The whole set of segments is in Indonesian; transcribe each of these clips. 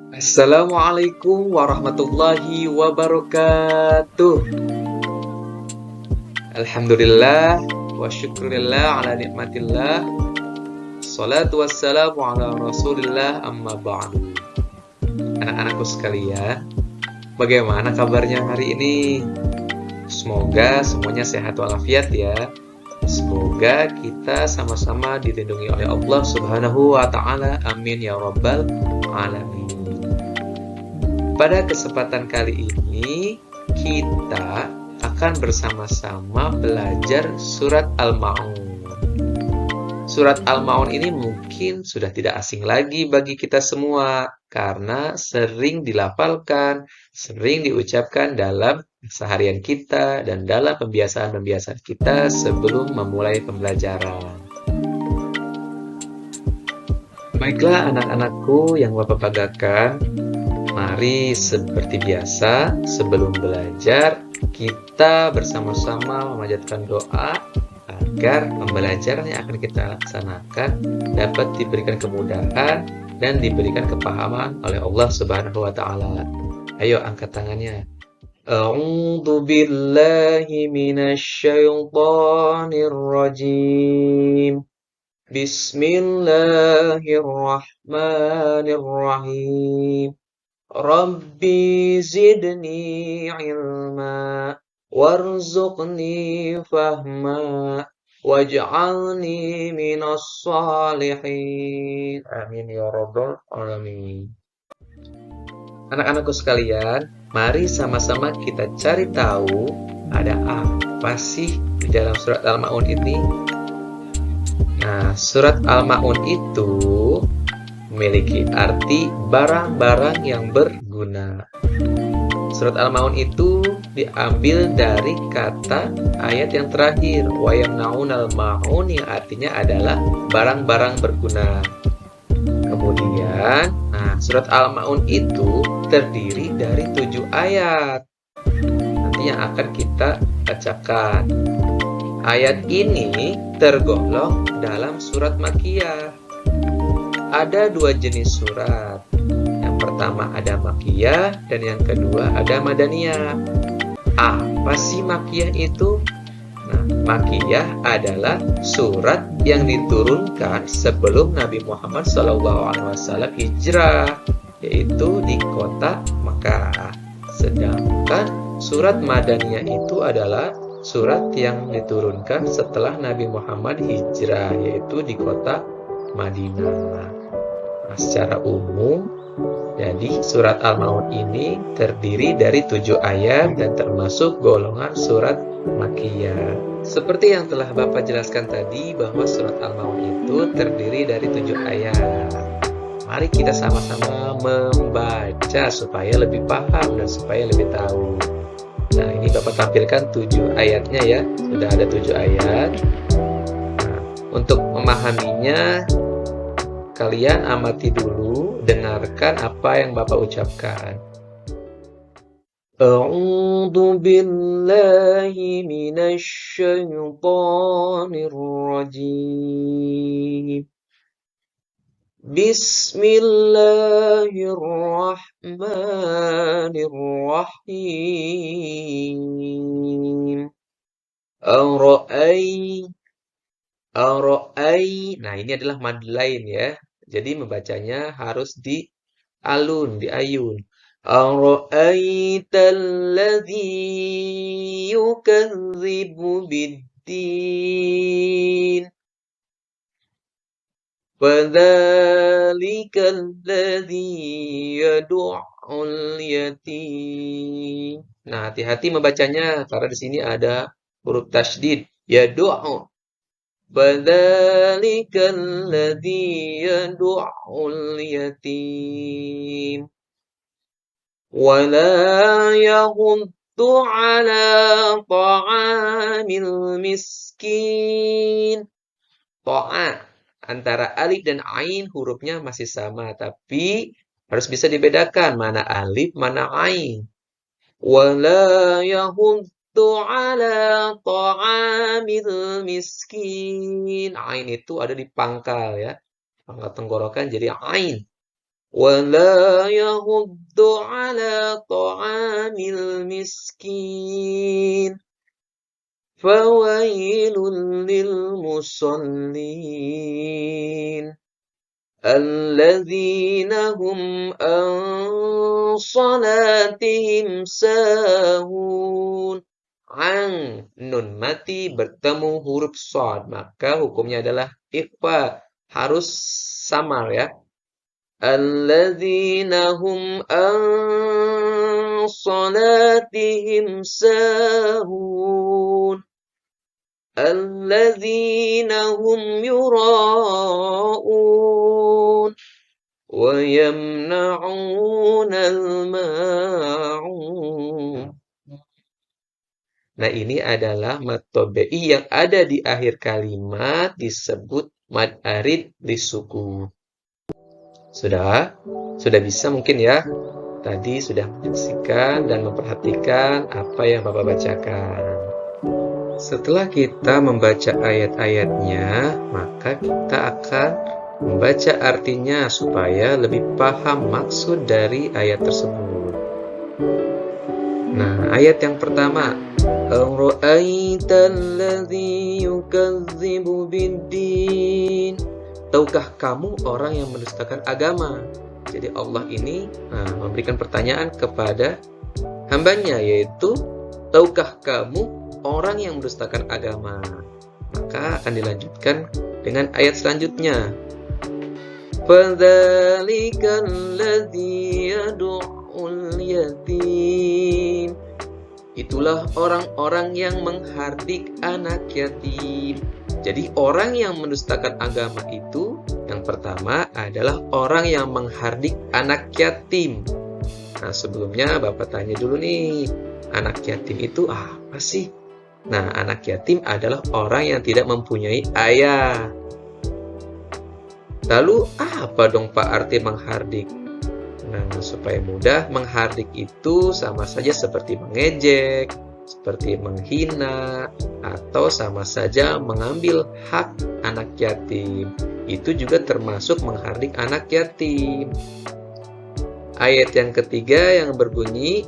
Assalamualaikum warahmatullahi wabarakatuh. Alhamdulillah wa syukurillah ala nikmatillah. Salatu wassalamu ala rasulillah amma ba'du. Anak-anakku sekalian, bagaimana kabarnya hari ini? Semoga semuanya sehat walafiat ya. Semoga kita sama-sama dilindungi oleh Allah Subhanahu wa taala. Amin ya rabbal alamin. Pada kesempatan kali ini, kita akan bersama-sama belajar surat Al-Ma'un. Surat Al-Ma'un ini mungkin sudah tidak asing lagi bagi kita semua, karena sering dilafalkan, sering diucapkan dalam keseharian kita, dan dalam pembiasaan-pembiasaan kita sebelum memulai pembelajaran. Baiklah anak-anakku yang Bapak banggakan, mari seperti biasa, sebelum belajar, kita bersama-sama memanjatkan doa agar pembelajaran yang akan kita laksanakan dapat diberikan kemudahan dan diberikan kepahaman oleh Allah Subhanahu wa taala. Ayo angkat tangannya. A'udzu billahi minasy syaithanir rajim. Bismillahirrahmanirrahim. Rabbi zidni ilma warzuqni fahma waj'alni minas salihin. Amin ya rabbal alamin. Anak-anakku sekalian, mari sama-sama kita cari tahu ada apa sih di dalam surat Al-Ma'un ini. Nah, surat Al-Ma'un itu memiliki arti barang-barang yang berguna. Surat Al-Ma'un itu diambil dari kata ayat yang terakhir, wa yamna'unal ma'un, yang artinya adalah barang-barang berguna. Kemudian, surat Al-Ma'un itu terdiri dari 7 ayat. Nanti yang akan kita bacakan. Ayat ini tergolong dalam surat Makkiyah. Ada 2 jenis surat. Yang pertama ada Makkiyah dan yang kedua ada Madaniyah. Apa sih Makkiyah itu? Nah, Makkiyah adalah surat yang diturunkan sebelum Nabi Muhammad SAW hijrah, yaitu di kota Makkah. Sedangkan surat Madaniyah itu adalah surat yang diturunkan setelah Nabi Muhammad hijrah, yaitu di kota Madinah. Secara umum, jadi surat Al-Ma'un ini terdiri dari 7 ayat dan termasuk golongan surat Makkiyah. Seperti yang telah Bapak jelaskan tadi, bahwa surat Al-Ma'un itu terdiri dari 7 ayat. Mari kita sama-sama membaca supaya lebih paham dan supaya lebih tahu. Nah, ini Bapak tampilkan 7 ayatnya ya. Sudah ada 7 ayat. Nah, untuk memahaminya, kalian amati dulu, dengarkan apa yang Bapak ucapkan. A'udzu billahi minasy syaithanir rajim. Bismillahirrahmanirrahim. Ara'ai. Nah, ini adalah mad lain ya. Jadi membacanya harus di alun, di ayun. Ara'aital ladzi yukadzibu biddin. Fadzalikal ladzi yad'ul yatim. Nah, hati-hati membacanya karena di sini ada huruf tasydid. Yad'u. Fadzalikal ladzi yad'ul yatim. Wa la yahuddu 'ala ta'amil miskin. To'a. Antara alif dan ain hurufnya masih sama, tapi harus bisa dibedakan mana alif, mana ain. Wala yahuddu ala ta'amil miskin. Ain itu ada di pangkal ya. Pangkal tenggorokan jadi ain. ولا يحض على طعام المسكين فويل للمصلين الذين هم عن صلاتهم ساهون. Nun mati bertemu huruf shad, maka hukumnya adalah ikhfa, harus samar ya. Alladzina hum an salatihim sahun. Alladzina hum yura'un wa yamna'una al-ma'un. Nah, ini adalah mad tabi'i yang ada di akhir kalimat disebut mad arid lisukun. Sudah bisa mungkin ya. Tadi sudah menyaksikan dan memperhatikan apa yang Bapak bacakan. Setelah kita membaca ayat-ayatnya, maka kita akan membaca artinya supaya lebih paham maksud dari ayat tersebut. Nah, ayat yang pertama, Ara'aital ladzi yukadzibu biddin. Tahukah kamu orang yang mendustakan agama? Jadi Allah ini memberikan pertanyaan kepada hambanya, yaitu tahukah kamu orang yang mendustakan agama? Maka akan dilanjutkan dengan ayat selanjutnya. Fadzalikal ladzi yad'ul yatim. Itulah orang-orang yang menghardik anak yatim. Jadi orang yang mendustakan agama itu yang pertama adalah orang yang menghardik anak yatim. Nah, sebelumnya Bapak tanya dulu nih, anak yatim itu apa sih? Nah, anak yatim adalah orang yang tidak mempunyai ayah. Lalu apa dong Pak arti menghardik? Nah, supaya mudah, menghardik itu sama saja seperti mengejek, seperti menghina, atau sama saja mengambil hak anak yatim. Itu juga termasuk menghardik anak yatim. Ayat yang ketiga yang berbunyi,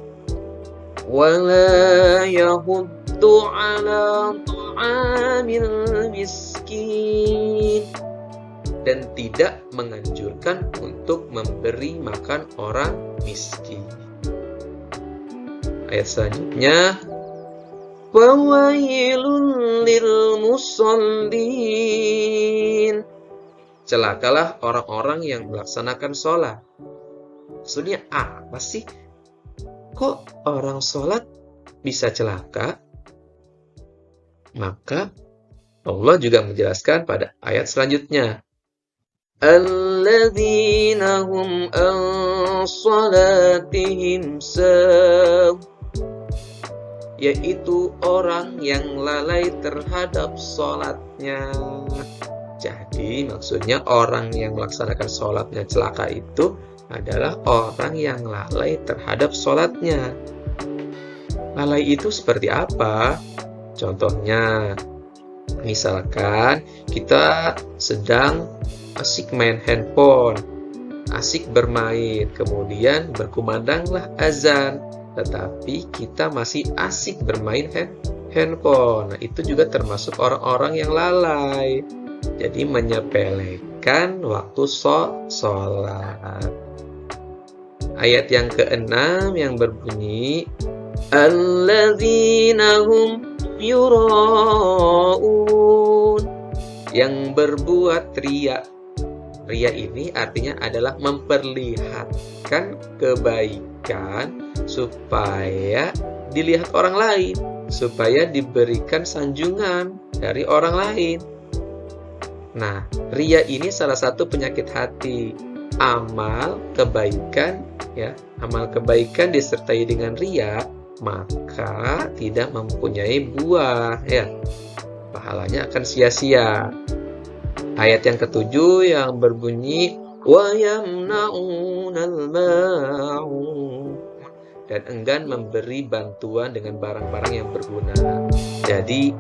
وَلَا يَحُضُّ عَلَى طَعَامِ الْمِسْكِينِ. Dan tidak menganjurkan untuk memberi makan orang miskin. Ayat selanjutnya, fawailun lil musallin. Celakalah orang-orang yang melaksanakan sholat. Maksudnya apa sih? Kok orang sholat bisa celaka? Maka Allah juga menjelaskan pada ayat selanjutnya, alladzina hum an salatihim sahun, yaitu orang yang lalai terhadap sholatnya. Jadi maksudnya orang yang melaksanakan sholatnya celaka itu adalah orang yang lalai terhadap sholatnya. Lalai itu seperti apa? Contohnya, misalkan kita sedang asik main handphone, asik bermain, kemudian berkumandanglah azan, tetapi kita masih asik bermain handphone. Nah, itu juga termasuk orang-orang yang lalai. Jadi menyepelekan waktu sholat. Ayat yang ke-6 yang berbunyi, alladzina hum yura'un, yang berbuat riya. Riya ini artinya adalah memperlihatkan kebaikan supaya dilihat orang lain, supaya diberikan sanjungan dari orang lain. Nah, riya ini salah satu penyakit hati. Amal kebaikan disertai dengan riya, maka tidak mempunyai buah ya. Pahalanya akan sia-sia. Ayat yang ke-7 yang berbunyi, wa yamna'unal ma'un, dan enggan memberi bantuan dengan barang-barang yang berguna. Jadi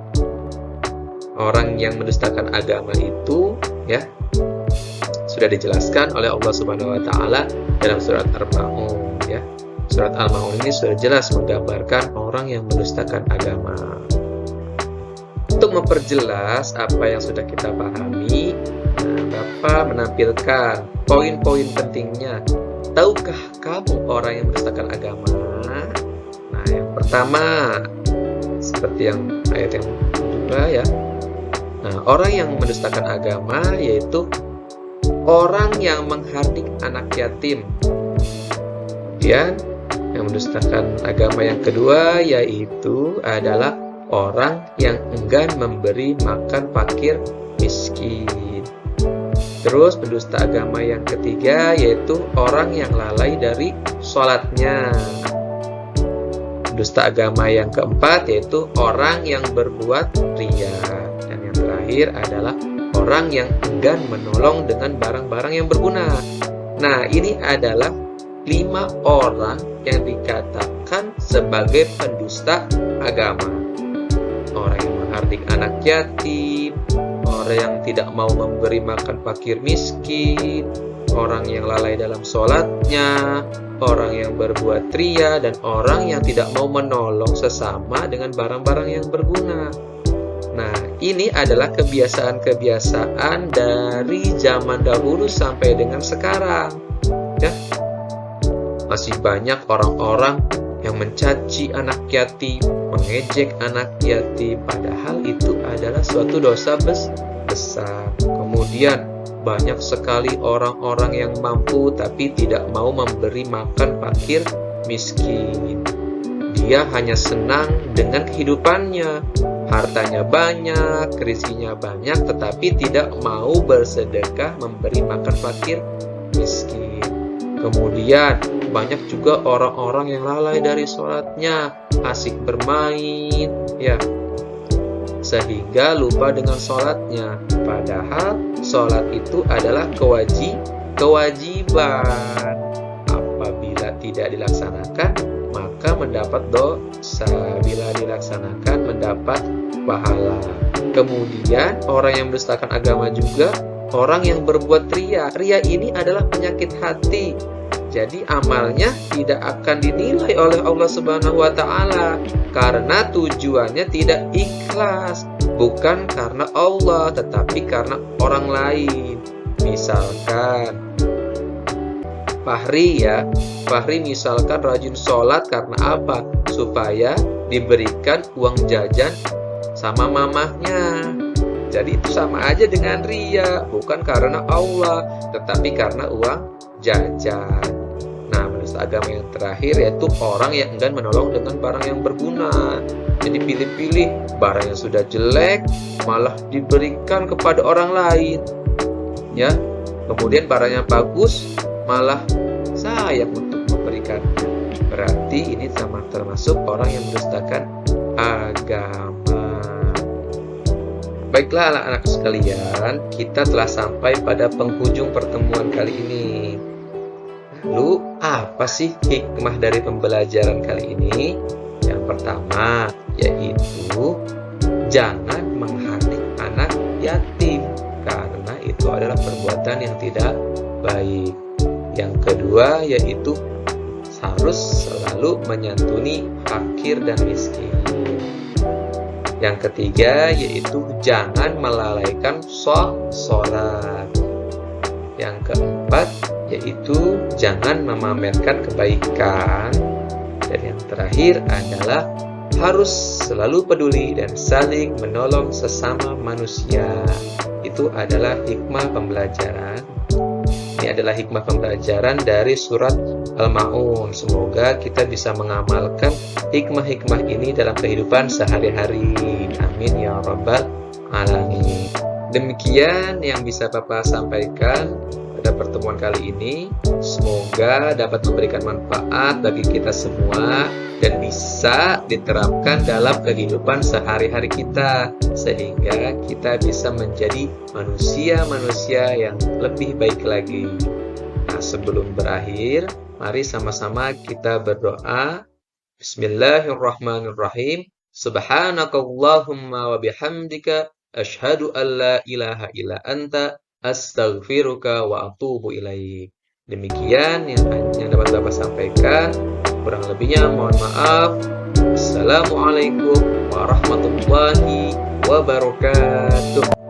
orang yang mendustakan agama itu ya sudah dijelaskan oleh Allah Subhanahu wa taala dalam surat Al-Maun ya. Surat Al-Maun ini sudah jelas menggambarkan orang yang mendustakan agama. Untuk memperjelas apa yang sudah kita pahami, Bapak menampilkan poin-poin pentingnya. Tahukah kamu orang yang mendustakan agama? Nah, yang pertama, seperti yang ayat yang kedua ya. Nah, orang yang mendustakan agama yaitu orang yang menghardik anak yatim. Kemudian, yang mendustakan agama yang kedua yaitu adalah orang yang enggan memberi makan fakir miskin. Terus pendusta agama yang ketiga yaitu orang yang lalai dari sholatnya. Pendusta agama yang keempat yaitu orang yang berbuat riya. Dan yang terakhir adalah orang yang enggan menolong dengan barang-barang yang berguna. Nah, ini adalah 5 orang yang dikatakan sebagai pendusta agama. Orang yang menghardik anak yatim, orang yang tidak mau memberi makan fakir miskin, orang yang lalai dalam sholatnya, orang yang berbuat riya, dan orang yang tidak mau menolong sesama dengan barang-barang yang berguna. Nah, ini adalah kebiasaan-kebiasaan dari zaman dahulu sampai dengan sekarang. Ya, masih banyak orang-orang yang mencaci anak yatim, mengejek anak yatim, padahal itu adalah suatu dosa besar. Kemudian banyak sekali orang-orang yang mampu tapi tidak mau memberi makan fakir miskin. Dia hanya senang dengan kehidupannya, hartanya banyak, rizkinya banyak, tetapi tidak mau bersedekah memberi makan fakir miskin. Kemudian banyak juga orang-orang yang lalai dari sholatnya, asik bermain, ya, sehingga lupa dengan sholatnya. Padahal sholat itu adalah kewajiban. Apabila tidak dilaksanakan, maka mendapat dosa. Bila dilaksanakan, mendapat pahala. Kemudian orang yang mendustakan agama juga orang yang berbuat riya. Riya ini adalah penyakit hati. Jadi amalnya tidak akan dinilai oleh Allah Subhanahu wa taala karena tujuannya tidak ikhlas, bukan karena Allah tetapi karena orang lain. Misalkan Fahri misalkan rajin sholat karena apa? Supaya diberikan uang jajan sama mamahnya. Jadi itu sama aja dengan riya, bukan karena Allah, tetapi karena uang jajan. Nah, pendusta agama yang terakhir yaitu orang yang enggan menolong dengan barang yang berguna. Jadi pilih-pilih barang yang sudah jelek malah diberikan kepada orang lain. Ya. Kemudian barang yang bagus malah sayang untuk memberikannya. Berarti ini sama termasuk orang yang mendustakan agama. Baiklah anak-anak sekalian, kita telah sampai pada penghujung pertemuan kali ini. Lalu, apa sih hikmah dari pembelajaran kali ini? Yang pertama, yaitu jangan menghardik anak yatim, karena itu adalah perbuatan yang tidak baik. Yang kedua, yaitu harus selalu menyantuni fakir dan miskin. Yang ketiga yaitu jangan melalaikan sholat. Yang keempat yaitu jangan memamerkan kebaikan. Dan yang terakhir adalah harus selalu peduli dan saling menolong sesama manusia. Itu adalah hikmah pembelajaran. Ini adalah hikmah pembelajaran dari surat Al-Maun. Semoga kita bisa mengamalkan hikmah-hikmah ini dalam kehidupan sehari-hari. Amin ya rabbal alamin. Demikian yang bisa Bapak sampaikan pada pertemuan kali ini. Semoga dapat memberikan manfaat bagi kita semua dan bisa diterapkan dalam kehidupan sehari-hari kita, sehingga kita bisa menjadi manusia-manusia yang lebih baik lagi. Nah, sebelum berakhir, mari sama-sama kita berdoa. Bismillahirrahmanirrahim. Subhanakallahumma wa bihamdika asyhadu an la ilaha illa anta Astaghfiruka wa atubu ilaik. Demikian yang dapat Bapak sampaikan. Kurang lebihnya mohon maaf. Assalamualaikum warahmatullahi wabarakatuh.